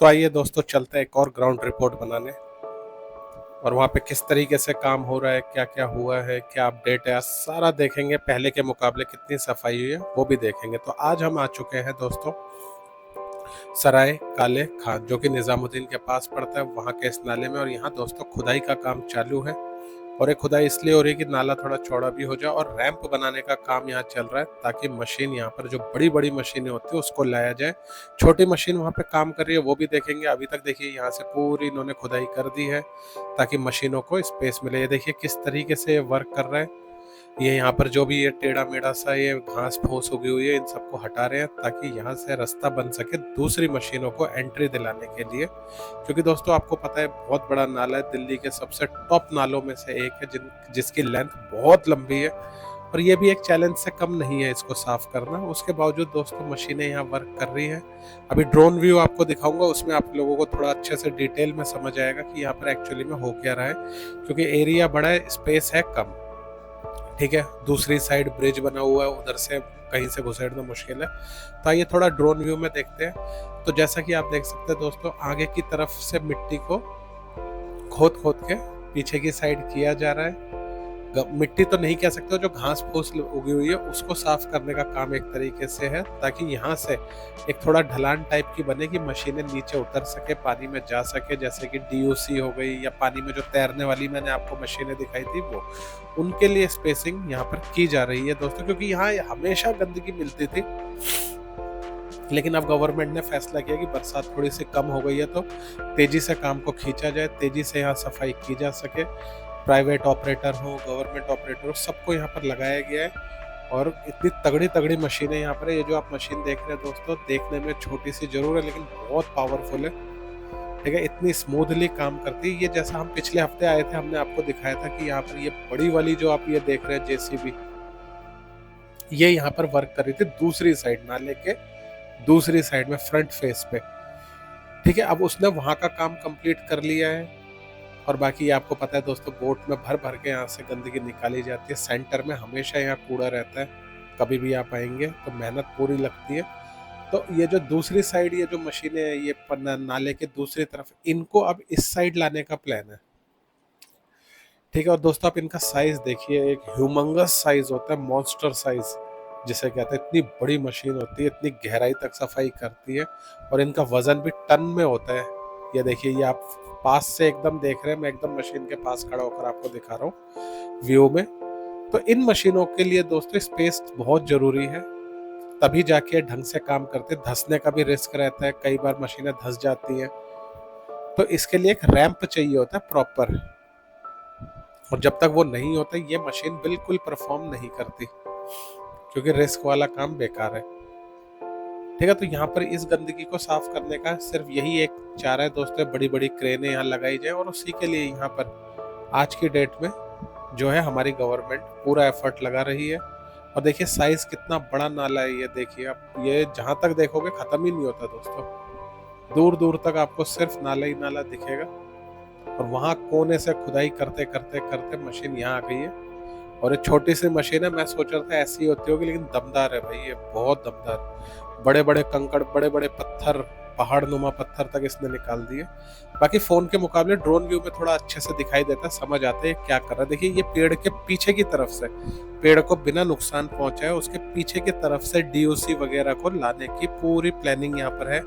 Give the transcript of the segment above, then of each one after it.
तो आइए दोस्तों, चलते हैं एक और ग्राउंड रिपोर्ट बनाने और वहाँ पे किस तरीके से काम हो रहा है, क्या क्या हुआ है, क्या अपडेट है, सारा देखेंगे। पहले के मुकाबले कितनी सफाई हुई है वो भी देखेंगे। तो आज हम आ चुके हैं दोस्तों सराय काले खान, जो कि निजामुद्दीन के पास पड़ता है, वहाँ के इस नाले में। और यहाँ दोस्तों खुदाई का काम चालू है और ये खुदाई इसलिए हो रही है कि नाला थोड़ा चौड़ा भी हो जाए और रैंप बनाने का काम यहाँ चल रहा है, ताकि मशीन यहाँ पर जो बड़ी बड़ी मशीनें होती है उसको लाया जाए। छोटी मशीन वहाँ पे काम कर रही है, वो भी देखेंगे। अभी तक देखिए यहाँ से पूरी इन्होंने खुदाई कर दी है ताकि मशीनों को स्पेस मिले। ये देखिए किस तरीके से ये वर्क कर रहा है। ये यहाँ पर जो भी ये टेढ़ा मेढ़ा सा ये घास फूस उगी हुई है, इन सबको हटा रहे हैं ताकि यहाँ से रास्ता बन सके दूसरी मशीनों को एंट्री दिलाने के लिए। क्योंकि दोस्तों आपको पता है बहुत बड़ा नाला है, दिल्ली के सबसे टॉप नालों में से एक है, जिसकी लेंथ बहुत लंबी है और ये भी एक चैलेंज से कम नहीं है इसको साफ करना। उसके बावजूद दोस्तों मशीनें यहाँ वर्क कर रही है। अभी ड्रोन व्यू आपको दिखाऊंगा, उसमें आप लोगों को थोड़ा अच्छे से डिटेल में समझ आएगा कि यहाँ पर एक्चुअली में हो क्या रहा है। क्योंकि एरिया बड़ा है, स्पेस है कम, ठीक है। दूसरी साइड ब्रिज बना हुआ है, उधर से कहीं से घुसेड़ना मुश्किल है। तो आइए थोड़ा ड्रोन व्यू में देखते हैं। तो जैसा कि आप देख सकते हैं दोस्तों, आगे की तरफ से मिट्टी को खोद खोद के पीछे की साइड किया जा रहा है। मिट्टी तो नहीं कह सकते, जो घास फूस उगी हुई है उसको साफ करने का काम एक तरीके से है, ताकि यहाँ से एक थोड़ा ढलान टाइप की बने कि मशीनें नीचे उतर सके, पानी में जा सके। जैसे कि डीओसी हो गई या पानी में जो तैरने वाली मैंने आपको मशीनें दिखाई थी, वो उनके लिए स्पेसिंग यहाँ पर की जा रही है दोस्तों। क्योंकि यहाँ हमेशा गंदगी मिलती थी, लेकिन अब गवर्नमेंट ने फैसला किया कि बरसात थोड़ी सी कम हो गई है तो तेजी से काम को खींचा जाए, तेजी से यहाँ सफाई की जा सके। प्राइवेट ऑपरेटर हो, गवर्नमेंट ऑपरेटर हो, सबको यहाँ पर लगाया गया है। और इतनी तगड़ी तगड़ी मशीनें यहाँ पर है। ये जो आप मशीन देख रहे हैं दोस्तों, देखने में छोटी सी जरूर है लेकिन बहुत पावरफुल है, ठीक है। इतनी स्मूथली काम करती है। ये जैसा हम पिछले हफ्ते आए थे, हमने आपको दिखाया था कि यहाँ पर ये बड़ी वाली जो आप ये देख रहे हैं जेसीबी, ये यहाँ पर वर्क कर रही थी दूसरी साइड, नाले के दूसरी साइड में, फ्रंट फेस पे, ठीक है। अब उसने वहां का काम कंप्लीट कर लिया है और बाकी आपको पता है दोस्तों, बोट में भर भर के यहाँ से गंदगी निकाली जाती है। सेंटर में हमेशा यहाँ कूड़ा रहता है, कभी भी आप आएंगे तो मेहनत पूरी लगती है। तो ये जो दूसरी साइड, ये जो मशीनें हैं, ये नाले के दूसरी तरफ, इनको अब इस साइड लाने का प्लान है, ठीक है। और दोस्तों आप इनका साइज देखिए, एक ह्यूमंगस साइज होता है, मॉन्स्टर साइज जिसे कहते हैं। इतनी बड़ी मशीन होती है, इतनी गहराई तक सफाई करती है और इनका वजन भी टन में होता है। ये देखिए, ये आप पास से एकदम देख रहे हैं, मैं एकदम मशीन के पास खड़ा होकर आपको दिखा रहा हूँ व्यू में। तो इन मशीनों के लिए दोस्तों स्पेस बहुत जरूरी है, तभी जाके ढंग से काम करते। धंसने का भी रिस्क रहता है, कई बार मशीनें धंस जाती हैं, तो इसके लिए एक रैंप चाहिए होता है प्रॉपर। और जब तक वो नहीं होता, ये मशीन बिल्कुल परफॉर्म नहीं करती, क्योंकि रिस्क वाला काम बेकार है, ठीक है। तो यहाँ पर इस गंदगी को साफ करने का सिर्फ यही एक चारा है दोस्तों, बड़ी बड़ी क्रेनें यहाँ लगाई जाए और उसी के लिए यहाँ पर आज की डेट में जो है हमारी गवर्नमेंट पूरा एफर्ट लगा रही है। और देखिए साइज कितना बड़ा नाला है, ये देखिए आप, ये जहां तक देखोगे खत्म ही नहीं होता दोस्तों, दूर दूर तक आपको सिर्फ नाला ही नाला दिखेगा। और वहां कोने से खुदाई करते करते करते मशीन यहाँ आ गई है। और ये छोटी सी मशीन है, मैं सोच रहा था ऐसी होती होगी, लेकिन दमदार है भाई, ये बहुत दमदार। बड़े बड़े कंकड़, बड़े बड़े पत्थर, पहाड़ नुमा पत्थर तक इसने निकाल दिए। बाकी फोन के मुकाबले ड्रोन व्यू में थोड़ा अच्छे से दिखाई देता है, समझ आता है क्या कर रहा है। देखिए ये पेड़ के पीछे की तरफ से, पेड़ को बिना नुकसान पहुंचाए उसके पीछे की तरफ से डीओसी वगैरह को लाने की पूरी प्लानिंग यहाँ पर है।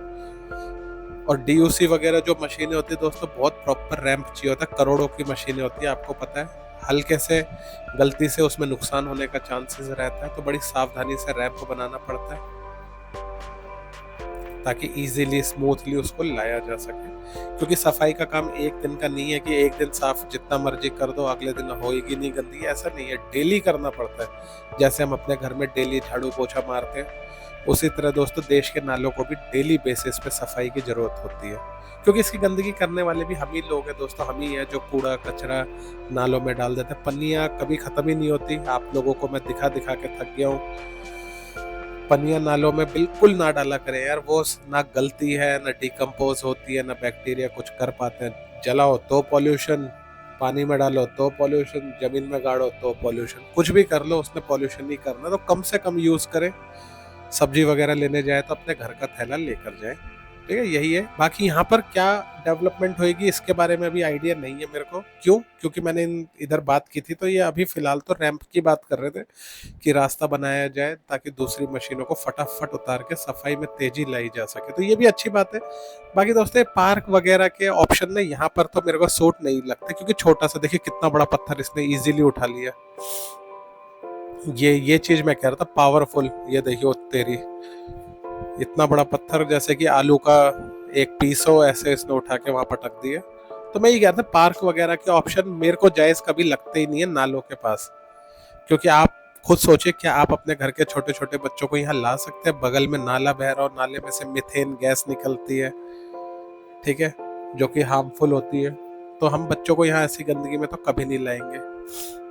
और डीओसी वगैरह जो मशीनें होती है दोस्तों, बहुत प्रॉपर रैंप चाहिए होता है, करोड़ों की मशीनें होती है, आपको पता है। हल्के से गलती से उसमें नुकसान होने का चांसेस रहता है, तो बड़ी सावधानी से रैंप बनाना पड़ता है ताकि इजीली स्मूथली उसको लाया जा सके। क्योंकि सफाई का काम एक दिन का नहीं है कि एक दिन साफ जितना मर्जी कर दो अगले दिन होएगी नहीं गंदगी, ऐसा नहीं है, डेली करना पड़ता है। जैसे हम अपने घर में डेली झाड़ू पोछा मारते हैं, उसी तरह दोस्तों देश के नालों को भी डेली बेसिस पे सफाई की जरूरत होती है। क्योंकि इसकी गंदगी करने वाले भी हम ही लोग हैं दोस्तों, हम ही है जो कूड़ा कचरा नालों में डाल देते हैं। पन्नियां कभी खत्म ही नहीं होती, आप लोगों को मैं दिखा दिखा के थक गया हूँ। पनिया नालों में बिल्कुल ना डाला करें यार, वो ना गलती है, ना डिकम्पोज होती है, ना बैक्टीरिया कुछ कर पाते हैं। जलाओ तो पॉल्यूशन, पानी में डालो तो पॉल्यूशन, जमीन में गाड़ो तो पॉल्यूशन, कुछ भी कर लो उसमें पॉल्यूशन नहीं करना। तो कम से कम यूज करें। सब्जी वगैरह लेने जाए तो अपने घर का थैला लेकर जाए, ठीक है, यही है। बाकी यहाँ पर क्या डेवलपमेंट होएगी इसके बारे में अभी आइडिया नहीं है मेरे को। क्यों? क्योंकि मैंने इधर बात की थी तो ये अभी फिलहाल तो रैंप की बात कर रहे थे कि रास्ता बनाया जाए ताकि दूसरी मशीनों को फटाफट उतार के सफाई में तेजी लाई जा सके, तो ये भी अच्छी बात है। बाकी दोस्तों पार्क वगैरह के ऑप्शन ने यहाँ पर तो मेरे को सूट नहीं लगते, क्योंकि छोटा सा देखिए कितना बड़ा पत्थर इसने इजीली उठा लिया। ये चीज मैं कह रहा था पावरफुल, ये देखिए तेरी इतना बड़ा पत्थर जैसे कि आलू का एक पीस हो, ऐसे इसने उठा के वहां पटक दिया। तो मैं ये कह रहा था पार्क वगैरह के ऑप्शन मेरे को जायज कभी लगते ही नहीं है नालों के पास, क्योंकि आप खुद सोचिए क्या आप अपने घर के छोटे छोटे बच्चों को यहाँ ला सकते हैं? बगल में नाला बह रहा और नाले में से मीथेन गैस निकलती है, ठीक है, जो कि हार्मफुल होती है। तो हम बच्चों को यहाँ ऐसी गंदगी में तो कभी नहीं लाएंगे।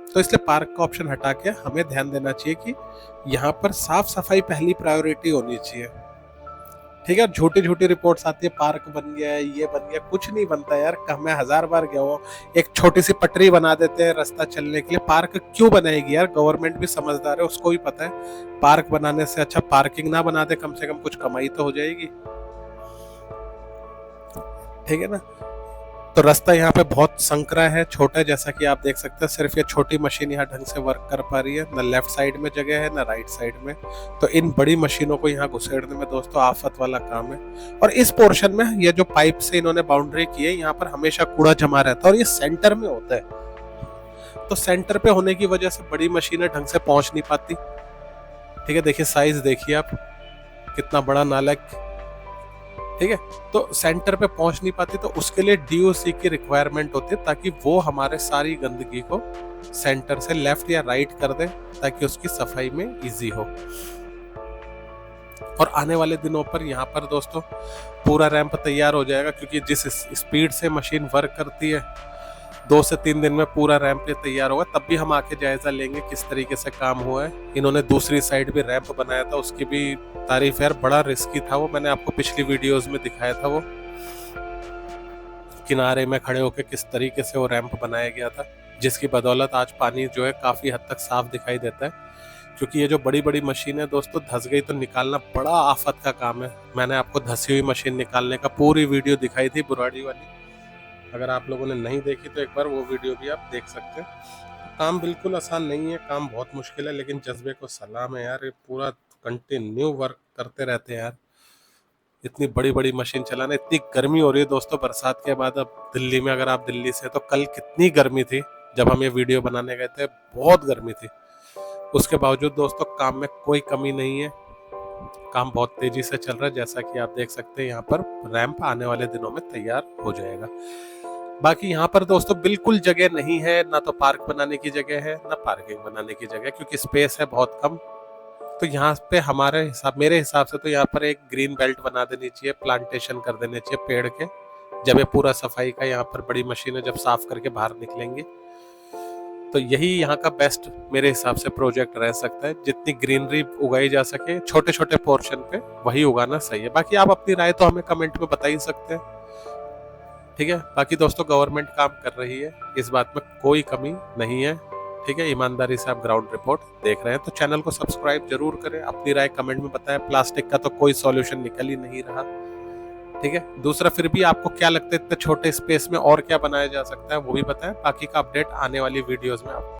तो इसलिए पार्क का ऑप्शन हटा के हमें ध्यान देना चाहिए कि यहाँ पर साफ सफाई पहली प्रायोरिटी होनी चाहिए, ठीक है। झूठी झूठी रिपोर्ट्स आती है पार्क बन गया है, ये बन गया, कुछ नहीं बनता यार। मैं 1000 बार गया हूँ, एक छोटी सी पटरी बना देते हैं रास्ता चलने के लिए। पार्क क्यों बनाएगी यार? गवर्नमेंट भी समझदार है, उसको भी पता है पार्क बनाने से अच्छा पार्किंग ना बना दे, कम से कम कुछ कमाई तो हो जाएगी, ठीक है ना। तो रास्ता यहाँ पे बहुत संकरा है, छोटा है, जैसा कि आप देख सकते हैं। सिर्फ ये छोटी मशीन यहाँ ढंग से वर्क कर पा रही है, ना लेफ्ट साइड में जगह है ना राइट साइड में। तो इन बड़ी मशीनों को यहाँ घुसेड़ने में दोस्तों आफत वाला काम है। और इस पोर्शन में ये जो पाइप से इन्होंने बाउंड्री की है, यहाँ पर हमेशा कूड़ा जमा रहता है और ये सेंटर में होता है। तो सेंटर पे होने की वजह से बड़ी मशीनें ढंग से पहुंच नहीं पाती, ठीक है। देखिए साइज देखिए आप, कितना बड़ा नाला, ठीक है। तो सेंटर पे पहुंच नहीं पाती, तो उसके लिए डीओसी की रिक्वायरमेंट होती है, ताकि वो हमारे सारी गंदगी को सेंटर से लेफ्ट या राइट कर दे, ताकि उसकी सफाई में इजी हो। और आने वाले दिनों पर यहाँ पर दोस्तों पूरा रैंप तैयार हो जाएगा, क्योंकि जिस स्पीड से मशीन वर्क करती है 2 से 3 दिन में पूरा रैंप ये तैयार होगा। तब भी हम आके जायजा लेंगे किस तरीके से काम हुआ है। इन्होंने दूसरी साइड भी रैंप बनाया था, उसकी भी तारीफ यार, बड़ा रिस्की था वो, मैंने आपको पिछली वीडियोस में दिखाया था। वो किनारे में खड़े होकर किस तरीके से वो रैंप बनाया गया था, जिसकी बदौलत आज पानी जो है काफी हद तक साफ दिखाई देता है। क्योंकि ये जो बड़ी बड़ी मशीन है दोस्तों धस गई तो निकालना बड़ा आफत का काम है। मैंने आपको धसी हुई मशीन निकालने का पूरी वीडियो दिखाई थी, बुराड़ी वाली। अगर आप लोगों ने नहीं देखी तो एक बार वो वीडियो भी आप देख सकते हैं। काम बिल्कुल आसान नहीं है, काम बहुत मुश्किल है, लेकिन जज्बे को सलाम है यार। ये पूरा कंटिन्यू वर्क करते रहते हैं यार। इतनी बड़ी बड़ी मशीन चलाना, इतनी गर्मी हो रही है दोस्तों बरसात के बाद। अब दिल्ली में, अगर आप दिल्ली से, तो कल कितनी गर्मी थी जब हम ये वीडियो बनाने गए थे, बहुत गर्मी थी। उसके बावजूद दोस्तों काम में कोई कमी नहीं है, काम बहुत तेजी से चल रहा है। जैसा कि आप देख सकते हैं यहाँ पर रैंप आने वाले दिनों में तैयार हो जाएगा। बाकी यहाँ पर दोस्तों बिल्कुल जगह नहीं है, ना तो पार्क बनाने की जगह है ना पार्किंग बनाने की जगह, क्योंकि स्पेस है बहुत कम। तो यहाँ पे मेरे हिसाब से तो यहाँ पर एक ग्रीन बेल्ट बना देनी चाहिए, प्लांटेशन कर देने चाहिए पेड़ के। जब ये पूरा सफाई का यहाँ पर बड़ी मशीनें जब साफ करके बाहर निकलेंगी, तो यही यहाँ का बेस्ट मेरे हिसाब से प्रोजेक्ट रह सकता है। जितनी ग्रीनरी उगाई जा सके छोटे छोटे पोर्शन पे, वही उगाना सही है। बाकी आप अपनी राय तो हमें कमेंट में बता ही सकते हैं, ठीक है। बाकी दोस्तों गवर्नमेंट काम कर रही है, इस बात में कोई कमी नहीं है, ठीक है। ईमानदारी से आप ग्राउंड रिपोर्ट देख रहे हैं तो चैनल को सब्सक्राइब जरूर करें, अपनी राय कमेंट में बताएं। प्लास्टिक का तो कोई सॉल्यूशन निकल ही नहीं रहा, ठीक है। दूसरा, फिर भी आपको क्या लगता है इतने छोटे स्पेस में और क्या बनाया जा सकता है, वो भी बताएं। बाकी का अपडेट आने वाली वीडियोस में आप